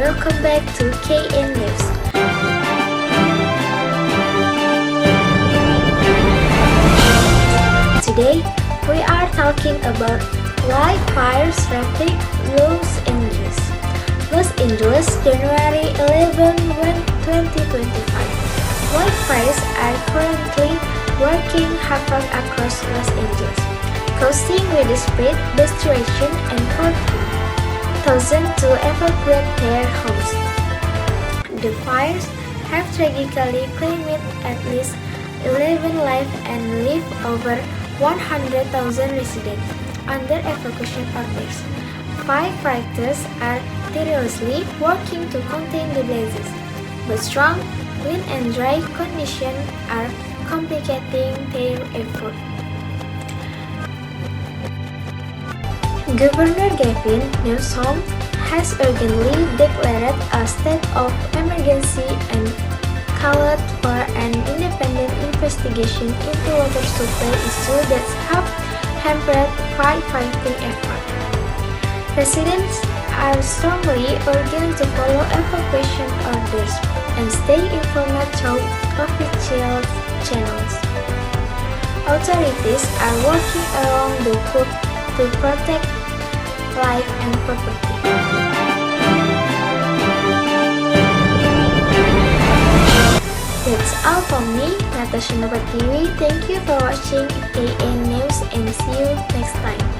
welcome back to KN News. Today, we are talking about Wildfires Ravage Los Angeles. Los Angeles, January 11, 2025. Wildfires are currently wreaking havoc across Los Angeles, causing widespread devastation and forcing thousands to evacuate their homes. The fires have tragically claimed at least 11 lives and left over 100,000 residents under evacuation orders. Firefighters are tirelessly working to contain the blazes, but strong wind and dry conditions are complicating their effort. Governor Gavin Newsom has urgently declared a state of emergency and called for an independent investigation into water supply issues that have hampered firefighting efforts. Residents are strongly urged to follow evacuation orders and stay informed through official channels. Authorities are working around the clock to protect life and property. That's all from me, Natashya Nurpratiwi. Thank you for watching KN News and see you next time.